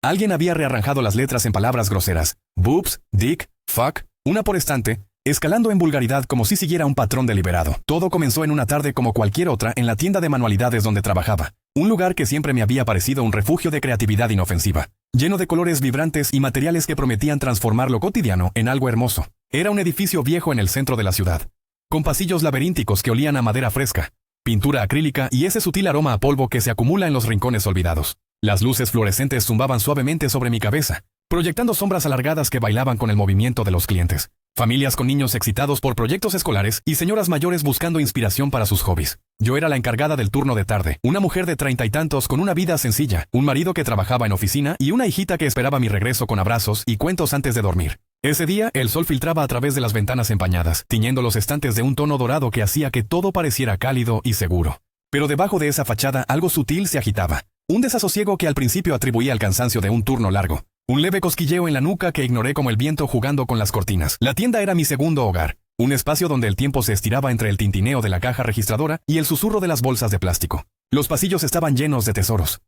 Alguien había rearranjado las letras en palabras groseras. Boobs, dick, fuck, una por estante, escalando en vulgaridad como si siguiera un patrón deliberado. Todo comenzó en una tarde como cualquier otra en la tienda de manualidades donde trabajaba. Un lugar que siempre me había parecido un refugio de creatividad inofensiva, lleno de colores vibrantes y materiales que prometían transformar lo cotidiano en algo hermoso. Era un edificio viejo en el centro de la ciudad, con pasillos laberínticos que olían a madera fresca, pintura acrílica y ese sutil aroma a polvo que se acumula en los rincones olvidados. Las luces fluorescentes zumbaban suavemente sobre mi cabeza, proyectando sombras alargadas que bailaban con el movimiento de los clientes. Familias con niños excitados por proyectos escolares y señoras mayores buscando inspiración para sus hobbies. Yo era la encargada del turno de tarde, una mujer de 30 y tantos con una vida sencilla, un marido que trabajaba en oficina y una hijita que esperaba mi regreso con abrazos y cuentos antes de dormir. Ese día, el sol filtraba a través de las ventanas empañadas, tiñendo los estantes de un tono dorado que hacía que todo pareciera cálido y seguro. Pero debajo de esa fachada algo sutil se agitaba. Un desasosiego que al principio atribuía al cansancio de un turno largo. Un leve cosquilleo en la nuca que ignoré como el viento jugando con las cortinas. La tienda era mi segundo hogar, un espacio donde el tiempo se estiraba entre el tintineo de la caja registradora y el susurro de las bolsas de plástico. Los pasillos estaban llenos de tesoros.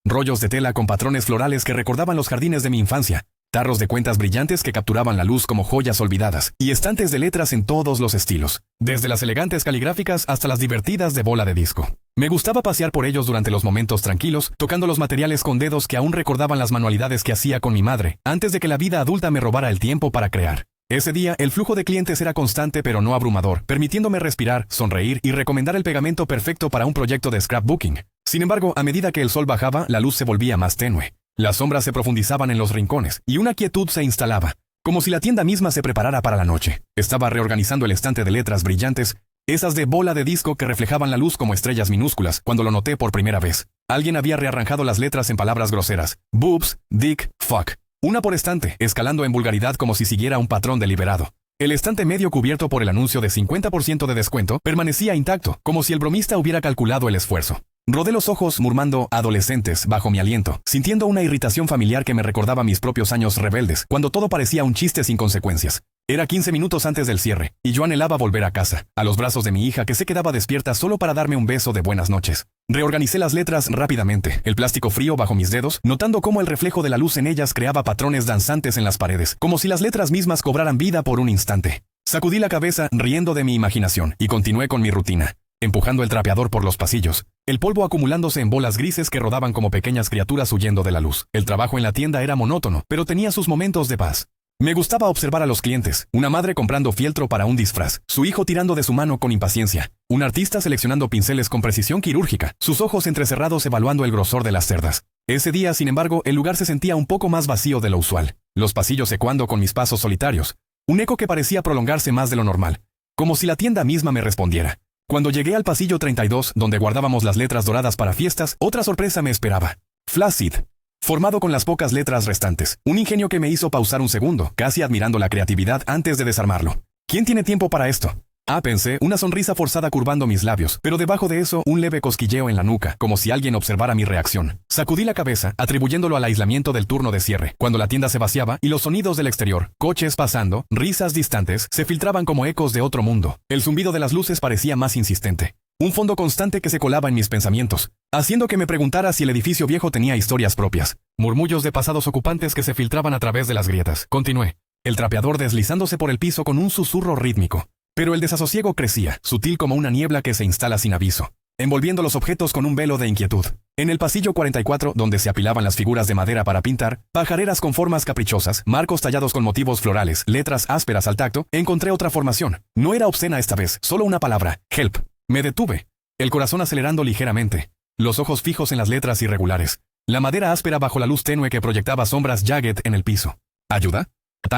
Rollos de tela con patrones florales que recordaban los jardines de mi infancia, tarros de cuentas brillantes que capturaban la luz como joyas olvidadas, y estantes de letras en todos los estilos, desde las elegantes caligráficas hasta las divertidas de bola de disco. Me gustaba pasear por ellos durante los momentos tranquilos, tocando los materiales con dedos que aún recordaban las manualidades que hacía con mi madre, antes de que la vida adulta me robara el tiempo para crear. Ese día, el flujo de clientes era constante pero no abrumador, permitiéndome respirar, sonreír y recomendar el pegamento perfecto para un proyecto de scrapbooking. Sin embargo, a medida que el sol bajaba, la luz se volvía más tenue. Las sombras se profundizaban en los rincones, y una quietud se instalaba, como si la tienda misma se preparara para la noche. Estaba reorganizando el estante de letras brillantes, esas de bola de disco que reflejaban la luz como estrellas minúsculas, cuando lo noté por primera vez. Alguien había rearranjado las letras en palabras groseras. Boobs, dick, fuck. Una por estante, escalando en vulgaridad como si siguiera un patrón deliberado. El estante medio cubierto por el anuncio de 50% de descuento permanecía intacto, como si el bromista hubiera calculado el esfuerzo. Rodé los ojos murmando adolescentes bajo mi aliento, sintiendo una irritación familiar que me recordaba mis propios años rebeldes, cuando todo parecía un chiste sin consecuencias. Era 15 minutos antes del cierre, y yo anhelaba volver a casa, a los brazos de mi hija que se quedaba despierta solo para darme un beso de buenas noches. Reorganicé las letras rápidamente, el plástico frío bajo mis dedos, notando cómo el reflejo de la luz en ellas creaba patrones danzantes en las paredes, como si las letras mismas cobraran vida por un instante. Sacudí la cabeza, riendo de mi imaginación, y continué con mi rutina, empujando el trapeador por los pasillos, el polvo acumulándose en bolas grises que rodaban como pequeñas criaturas huyendo de la luz. El trabajo en la tienda era monótono, pero tenía sus momentos de paz. Me gustaba observar a los clientes, una madre comprando fieltro para un disfraz, su hijo tirando de su mano con impaciencia, un artista seleccionando pinceles con precisión quirúrgica, sus ojos entrecerrados evaluando el grosor de las cerdas. Ese día, sin embargo, el lugar se sentía un poco más vacío de lo usual, los pasillos ecoando con mis pasos solitarios, un eco que parecía prolongarse más de lo normal, como si la tienda misma me respondiera. Cuando llegué al pasillo 32, donde guardábamos las letras doradas para fiestas, otra sorpresa me esperaba. Flaccid, formado con las pocas letras restantes. Un ingenio que me hizo pausar un segundo, casi admirando la creatividad antes de desarmarlo. ¿Quién tiene tiempo para esto? Pensé, una sonrisa forzada curvando mis labios, pero debajo de eso un leve cosquilleo en la nuca, como si alguien observara mi reacción. Sacudí la cabeza, atribuyéndolo al aislamiento del turno de cierre, cuando la tienda se vaciaba y los sonidos del exterior, coches pasando, risas distantes, se filtraban como ecos de otro mundo. El zumbido de las luces parecía más insistente. Un fondo constante que se colaba en mis pensamientos, haciendo que me preguntara si el edificio viejo tenía historias propias. Murmullos de pasados ocupantes que se filtraban a través de las grietas. Continué, el trapeador deslizándose por el piso con un susurro rítmico. Pero el desasosiego crecía, sutil como una niebla que se instala sin aviso, envolviendo los objetos con un velo de inquietud. En el pasillo 44, donde se apilaban las figuras de madera para pintar, pajareras con formas caprichosas, marcos tallados con motivos florales, letras ásperas al tacto, encontré otra formación. No era obscena esta vez, solo una palabra, help. Me detuve, el corazón acelerando ligeramente, los ojos fijos en las letras irregulares, la madera áspera bajo la luz tenue que proyectaba sombras jagged en el piso. ¿Ayuda?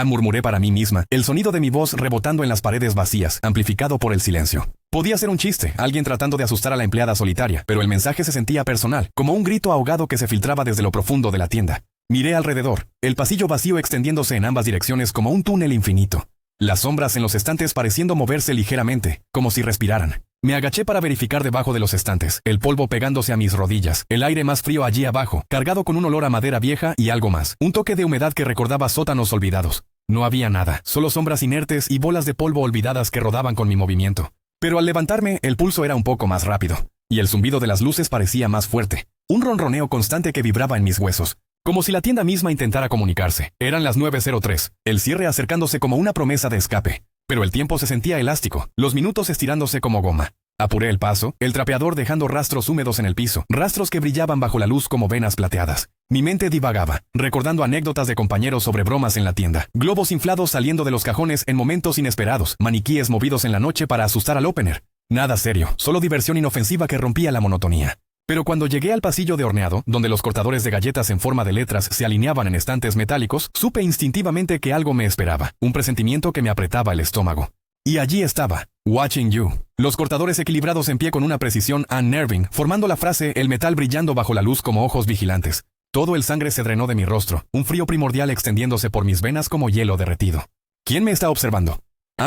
Murmuré para mí misma, el sonido de mi voz rebotando en las paredes vacías, amplificado por el silencio. Podía ser un chiste, alguien tratando de asustar a la empleada solitaria, pero el mensaje se sentía personal, como un grito ahogado que se filtraba desde lo profundo de la tienda. Miré alrededor, el pasillo vacío extendiéndose en ambas direcciones como un túnel infinito. Las sombras en los estantes pareciendo moverse ligeramente, como si respiraran. Me agaché para verificar debajo de los estantes, el polvo pegándose a mis rodillas, el aire más frío allí abajo, cargado con un olor a madera vieja y algo más, un toque de humedad que recordaba sótanos olvidados. No había nada, solo sombras inertes y bolas de polvo olvidadas que rodaban con mi movimiento. Pero al levantarme, el pulso era un poco más rápido, y el zumbido de las luces parecía más fuerte, un ronroneo constante que vibraba en mis huesos. Como si la tienda misma intentara comunicarse. Eran las 9:03, el cierre acercándose como una promesa de escape. Pero el tiempo se sentía elástico, los minutos estirándose como goma. Apuré el paso, el trapeador dejando rastros húmedos en el piso, rastros que brillaban bajo la luz como venas plateadas. Mi mente divagaba, recordando anécdotas de compañeros sobre bromas en la tienda, globos inflados saliendo de los cajones en momentos inesperados, maniquíes movidos en la noche para asustar al opener. Nada serio, solo diversión inofensiva que rompía la monotonía. Pero cuando llegué al pasillo de horneado, donde los cortadores de galletas en forma de letras se alineaban en estantes metálicos, supe instintivamente que algo me esperaba, un presentimiento que me apretaba el estómago. Y allí estaba, Watching You. Los cortadores equilibrados en pie con una precisión unnerving, formando la frase, el metal brillando bajo la luz como ojos vigilantes. Todo el sangre se drenó de mi rostro, un frío primordial extendiéndose por mis venas como hielo derretido. ¿Quién me está observando?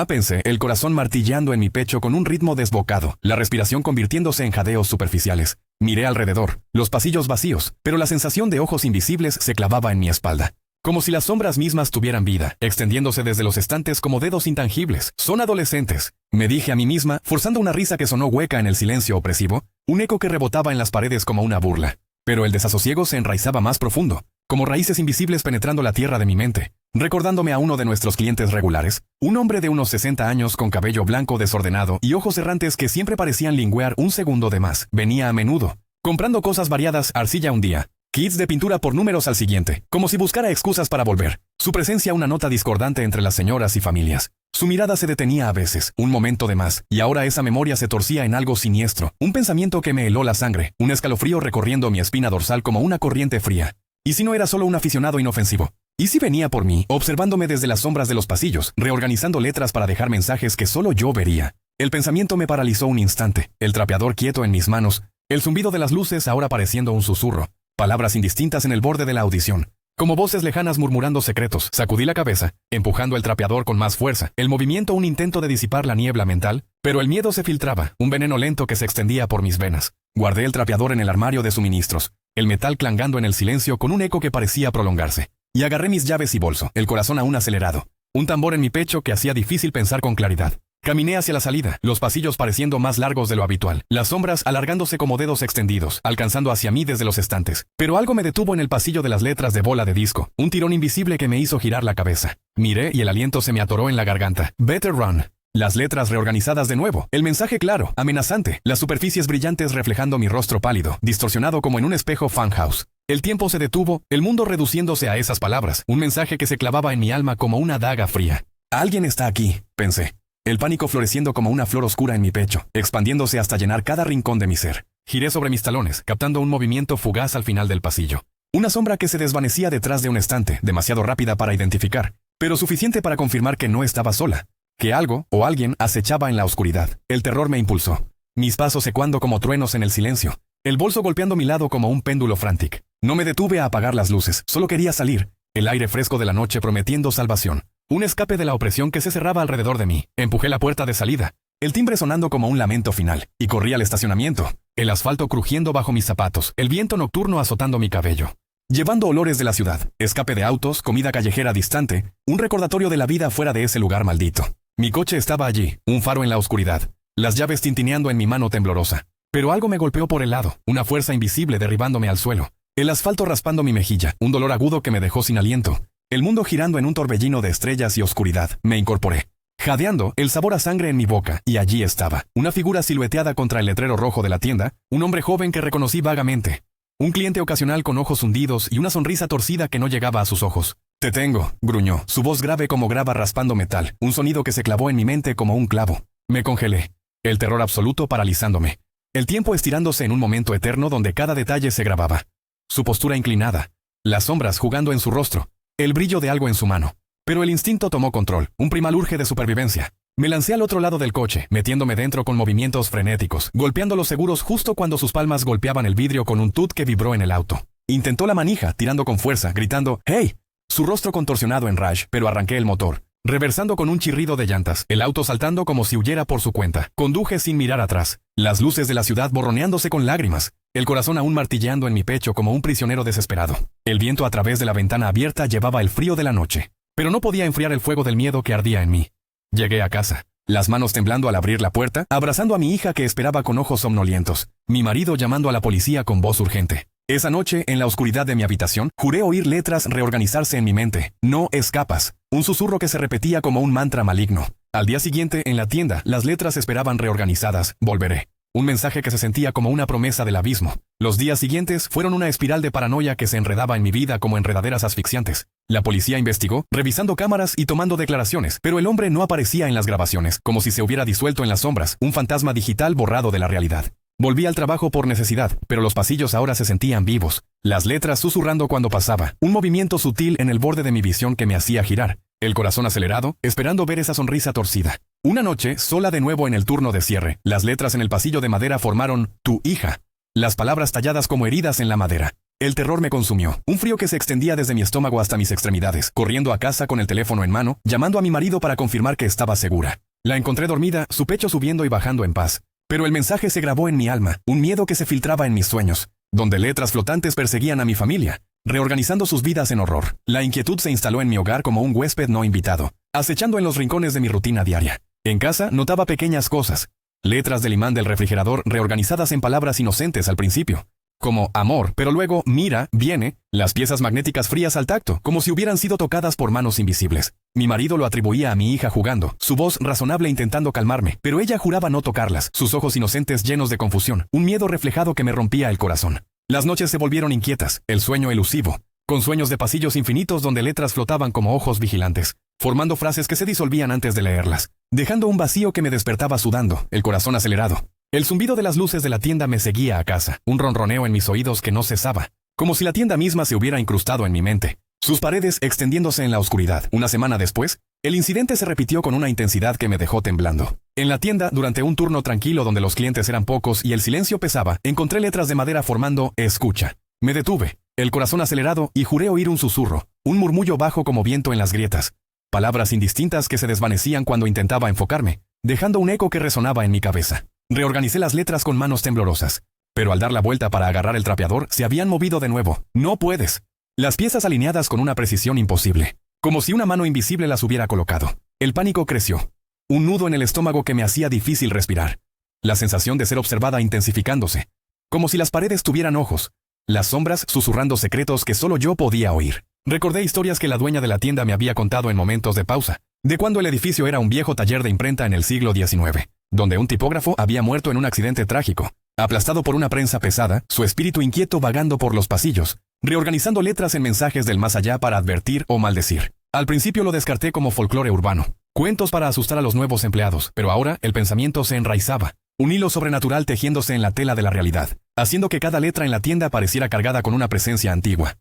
Pensé, el corazón martilleando en mi pecho con un ritmo desbocado, la respiración convirtiéndose en jadeos superficiales. Miré alrededor, los pasillos vacíos, pero la sensación de ojos invisibles se clavaba en mi espalda. Como si las sombras mismas tuvieran vida, extendiéndose desde los estantes como dedos intangibles. Son adolescentes, me dije a mí misma, forzando una risa que sonó hueca en el silencio opresivo, un eco que rebotaba en las paredes como una burla. Pero el desasosiego se enraizaba más profundo, como raíces invisibles penetrando la tierra de mi mente, recordándome a uno de nuestros clientes regulares, un hombre de unos 60 años con cabello blanco desordenado y ojos errantes que siempre parecían lingüear un segundo de más. Venía a menudo, comprando cosas variadas, arcilla un día, kits de pintura por números al siguiente, como si buscara excusas para volver. Su presencia una nota discordante entre las señoras y familias. Su mirada se detenía a veces, un momento de más, y ahora esa memoria se torcía en algo siniestro, un pensamiento que me heló la sangre, un escalofrío recorriendo mi espina dorsal como una corriente fría. ¿Y si no era solo un aficionado inofensivo? ¿Y si venía por mí, observándome desde las sombras de los pasillos, reorganizando letras para dejar mensajes que solo yo vería? El pensamiento me paralizó un instante, el trapeador quieto en mis manos, el zumbido de las luces ahora pareciendo un susurro. Palabras indistintas en el borde de la audición, como voces lejanas murmurando secretos. Sacudí la cabeza, empujando el trapeador con más fuerza, el movimiento un intento de disipar la niebla mental, pero el miedo se filtraba, un veneno lento que se extendía por mis venas. Guardé el trapeador en el armario de suministros, el metal clangando en el silencio con un eco que parecía prolongarse. Y agarré mis llaves y bolso, el corazón aún acelerado, un tambor en mi pecho que hacía difícil pensar con claridad. Caminé hacia la salida, los pasillos pareciendo más largos de lo habitual, las sombras alargándose como dedos extendidos, alcanzando hacia mí desde los estantes. Pero algo me detuvo en el pasillo de las letras de bola de disco, un tirón invisible que me hizo girar la cabeza. Miré y el aliento se me atoró en la garganta. Better Run. Las letras reorganizadas de nuevo, el mensaje claro, amenazante, las superficies brillantes reflejando mi rostro pálido, distorsionado como en un espejo funhouse. El tiempo se detuvo, el mundo reduciéndose a esas palabras, un mensaje que se clavaba en mi alma como una daga fría. Alguien está aquí, pensé. El pánico floreciendo como una flor oscura en mi pecho, expandiéndose hasta llenar cada rincón de mi ser. Giré sobre mis talones, captando un movimiento fugaz al final del pasillo. Una sombra que se desvanecía detrás de un estante, demasiado rápida para identificar, pero suficiente para confirmar que no estaba sola. Que algo, o alguien, acechaba en la oscuridad. El terror me impulsó. Mis pasos ecuando como truenos en el silencio. El bolso golpeando mi lado como un péndulo frantic. No me detuve a apagar las luces, solo quería salir. El aire fresco de la noche prometiendo salvación. Un escape de la opresión que se cerraba alrededor de mí. Empujé la puerta de salida, el timbre sonando como un lamento final, y corrí al estacionamiento, el asfalto crujiendo bajo mis zapatos, el viento nocturno azotando mi cabello. Llevando olores de la ciudad, escape de autos, comida callejera distante, un recordatorio de la vida fuera de ese lugar maldito. Mi coche estaba allí, un faro en la oscuridad, las llaves tintineando en mi mano temblorosa. Pero algo me golpeó por el lado, una fuerza invisible derribándome al suelo. El asfalto raspando mi mejilla, un dolor agudo que me dejó sin aliento. El mundo girando en un torbellino de estrellas y oscuridad. Me incorporé. Jadeando, el sabor a sangre en mi boca, y allí estaba, una figura silueteada contra el letrero rojo de la tienda, un hombre joven que reconocí vagamente. Un cliente ocasional con ojos hundidos y una sonrisa torcida que no llegaba a sus ojos. «Te tengo», gruñó, su voz grave como grava raspando metal, un sonido que se clavó en mi mente como un clavo. Me congelé, el terror absoluto paralizándome. El tiempo estirándose en un momento eterno donde cada detalle se grababa. Su postura inclinada, las sombras jugando en su rostro, el brillo de algo en su mano. Pero el instinto tomó control, un primal urge de supervivencia. Me lancé al otro lado del coche, metiéndome dentro con movimientos frenéticos, golpeando los seguros justo cuando sus palmas golpeaban el vidrio con un tut que vibró en el auto. Intentó la manija, tirando con fuerza, gritando «¡Hey!». Su rostro contorsionado en rage, pero arranqué el motor, reversando con un chirrido de llantas, el auto saltando como si huyera por su cuenta. Conduje sin mirar atrás, las luces de la ciudad borroneándose con lágrimas, el corazón aún martilleando en mi pecho como un prisionero desesperado. El viento a través de la ventana abierta llevaba el frío de la noche, pero no podía enfriar el fuego del miedo que ardía en mí. Llegué a casa, las manos temblando al abrir la puerta, abrazando a mi hija que esperaba con ojos somnolientos, mi marido llamando a la policía con voz urgente. Esa noche, en la oscuridad de mi habitación, juré oír letras reorganizarse en mi mente. No escapas. Un susurro que se repetía como un mantra maligno. Al día siguiente, en la tienda, las letras esperaban reorganizadas. Volveré. Un mensaje que se sentía como una promesa del abismo. Los días siguientes fueron una espiral de paranoia que se enredaba en mi vida como enredaderas asfixiantes. La policía investigó, revisando cámaras y tomando declaraciones, pero el hombre no aparecía en las grabaciones, como si se hubiera disuelto en las sombras, un fantasma digital borrado de la realidad. Volví al trabajo por necesidad, pero los pasillos ahora se sentían vivos. Las letras susurrando cuando pasaba, un movimiento sutil en el borde de mi visión que me hacía girar. El corazón acelerado, esperando ver esa sonrisa torcida. Una noche, sola de nuevo en el turno de cierre, las letras en el pasillo de madera formaron «Tu hija». Las palabras talladas como heridas en la madera. El terror me consumió, un frío que se extendía desde mi estómago hasta mis extremidades, corriendo a casa con el teléfono en mano, llamando a mi marido para confirmar que estaba segura. La encontré dormida, su pecho subiendo y bajando en paz. Pero el mensaje se grabó en mi alma, un miedo que se filtraba en mis sueños, donde letras flotantes perseguían a mi familia, reorganizando sus vidas en horror. La inquietud se instaló en mi hogar como un huésped no invitado, acechando en los rincones de mi rutina diaria. En casa notaba pequeñas cosas, letras del imán del refrigerador reorganizadas en palabras inocentes al principio, como amor, pero luego mira, viene, las piezas magnéticas frías al tacto, como si hubieran sido tocadas por manos invisibles. Mi marido lo atribuía a mi hija jugando, su voz razonable intentando calmarme, pero ella juraba no tocarlas, sus ojos inocentes llenos de confusión, un miedo reflejado que me rompía el corazón. Las noches se volvieron inquietas, el sueño elusivo, con sueños de pasillos infinitos donde letras flotaban como ojos vigilantes, formando frases que se disolvían antes de leerlas, dejando un vacío que me despertaba sudando, el corazón acelerado. El zumbido de las luces de la tienda me seguía a casa, un ronroneo en mis oídos que no cesaba, como si la tienda misma se hubiera incrustado en mi mente, sus paredes extendiéndose en la oscuridad. Una semana después, el incidente se repitió con una intensidad que me dejó temblando. En la tienda, durante un turno tranquilo donde los clientes eran pocos y el silencio pesaba, encontré letras de madera formando «Escucha». Me detuve, el corazón acelerado, y juré oír un susurro, un murmullo bajo como viento en las grietas, palabras indistintas que se desvanecían cuando intentaba enfocarme, dejando un eco que resonaba en mi cabeza. Reorganicé las letras con manos temblorosas, pero al dar la vuelta para agarrar el trapeador, se habían movido de nuevo. «No puedes». Las piezas alineadas con una precisión imposible, como si una mano invisible las hubiera colocado. El pánico creció, un nudo en el estómago que me hacía difícil respirar, la sensación de ser observada intensificándose, como si las paredes tuvieran ojos, las sombras susurrando secretos que solo yo podía oír. Recordé historias que la dueña de la tienda me había contado en momentos de pausa, de cuando el edificio era un viejo taller de imprenta en el siglo XIX, donde un tipógrafo había muerto en un accidente trágico, aplastado por una prensa pesada, su espíritu inquieto vagando por los pasillos, reorganizando letras en mensajes del más allá para advertir o maldecir. Al principio lo descarté como folclore urbano, cuentos para asustar a los nuevos empleados, pero ahora el pensamiento se enraizaba, un hilo sobrenatural tejiéndose en la tela de la realidad, haciendo que cada letra en la tienda pareciera cargada con una presencia antigua.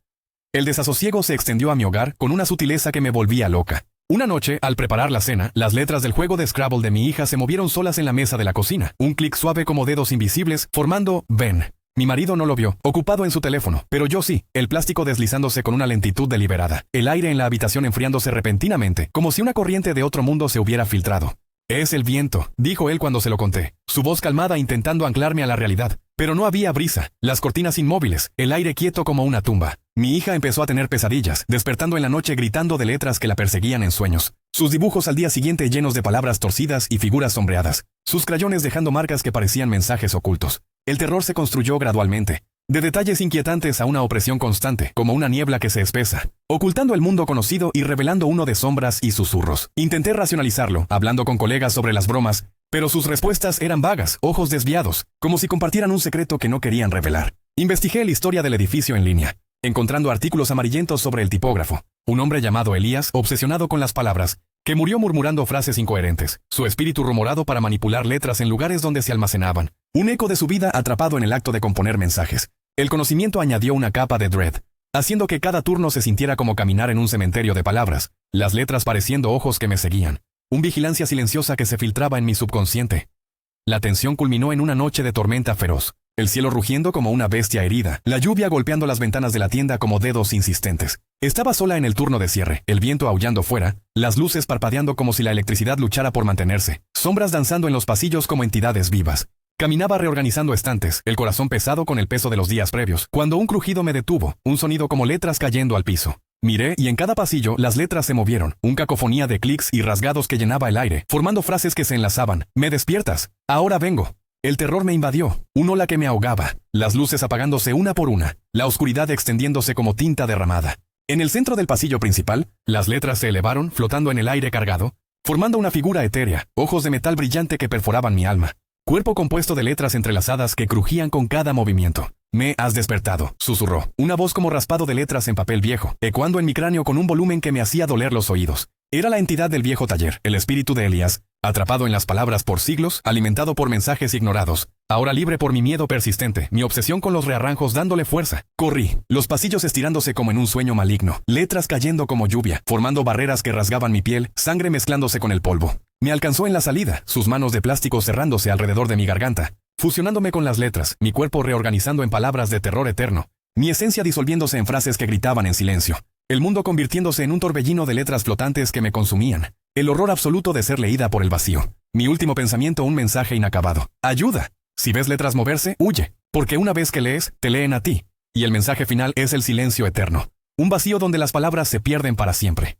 El desasosiego se extendió a mi hogar con una sutileza que me volvía loca. Una noche, al preparar la cena, las letras del juego de Scrabble de mi hija se movieron solas en la mesa de la cocina, un clic suave como dedos invisibles, formando «Ven». Mi marido no lo vio, ocupado en su teléfono, pero yo sí, el plástico deslizándose con una lentitud deliberada, el aire en la habitación enfriándose repentinamente, como si una corriente de otro mundo se hubiera filtrado. «Es el viento», dijo él cuando se lo conté, su voz calmada intentando anclarme a la realidad. Pero no había brisa, las cortinas inmóviles, el aire quieto como una tumba. Mi hija empezó a tener pesadillas, despertando en la noche gritando de letras que la perseguían en sueños. Sus dibujos al día siguiente llenos de palabras torcidas y figuras sombreadas. Sus crayones dejando marcas que parecían mensajes ocultos. El terror se construyó gradualmente, de detalles inquietantes a una opresión constante, como una niebla que se espesa, ocultando el mundo conocido y revelando uno de sombras y susurros. Intenté racionalizarlo, hablando con colegas sobre las bromas, pero sus respuestas eran vagas, ojos desviados, como si compartieran un secreto que no querían revelar. Investigué la historia del edificio en línea, encontrando artículos amarillentos sobre el tipógrafo, un hombre llamado Elías, obsesionado con las palabras, que murió murmurando frases incoherentes, su espíritu rumorado para manipular letras en lugares donde se almacenaban, un eco de su vida atrapado en el acto de componer mensajes. El conocimiento añadió una capa de dread, haciendo que cada turno se sintiera como caminar en un cementerio de palabras, las letras pareciendo ojos que me seguían. Un vigilancia silenciosa que se filtraba en mi subconsciente. La tensión culminó en una noche de tormenta feroz, el cielo rugiendo como una bestia herida, la lluvia golpeando las ventanas de la tienda como dedos insistentes. Estaba sola en el turno de cierre, el viento aullando fuera, las luces parpadeando como si la electricidad luchara por mantenerse, sombras danzando en los pasillos como entidades vivas. Caminaba reorganizando estantes, el corazón pesado con el peso de los días previos, cuando un crujido me detuvo, un sonido como letras cayendo al piso. Miré y en cada pasillo las letras se movieron, un cacofonía de clics y rasgados que llenaba el aire, formando frases que se enlazaban. «Me despiertas. Ahora vengo». El terror me invadió, una ola que me ahogaba, las luces apagándose una por una, la oscuridad extendiéndose como tinta derramada. En el centro del pasillo principal, las letras se elevaron, flotando en el aire cargado, formando una figura etérea, ojos de metal brillante que perforaban mi alma. Cuerpo compuesto de letras entrelazadas que crujían con cada movimiento. «Me has despertado», susurró, una voz como raspado de letras en papel viejo, ecoando en mi cráneo con un volumen que me hacía doler los oídos. Era la entidad del viejo taller, el espíritu de Elías, atrapado en las palabras por siglos, alimentado por mensajes ignorados, ahora libre por mi miedo persistente, mi obsesión con los rearranjos dándole fuerza. Corrí, los pasillos estirándose como en un sueño maligno, letras cayendo como lluvia, formando barreras que rasgaban mi piel, sangre mezclándose con el polvo. Me alcanzó en la salida, sus manos de plástico cerrándose alrededor de mi garganta, fusionándome con las letras, mi cuerpo reorganizando en palabras de terror eterno, mi esencia disolviéndose en frases que gritaban en silencio. El mundo convirtiéndose en un torbellino de letras flotantes que me consumían. El horror absoluto de ser leída por el vacío. Mi último pensamiento, un mensaje inacabado. ¡Ayuda! Si ves letras moverse, huye. Porque una vez que lees, te leen a ti. Y el mensaje final es el silencio eterno. Un vacío donde las palabras se pierden para siempre.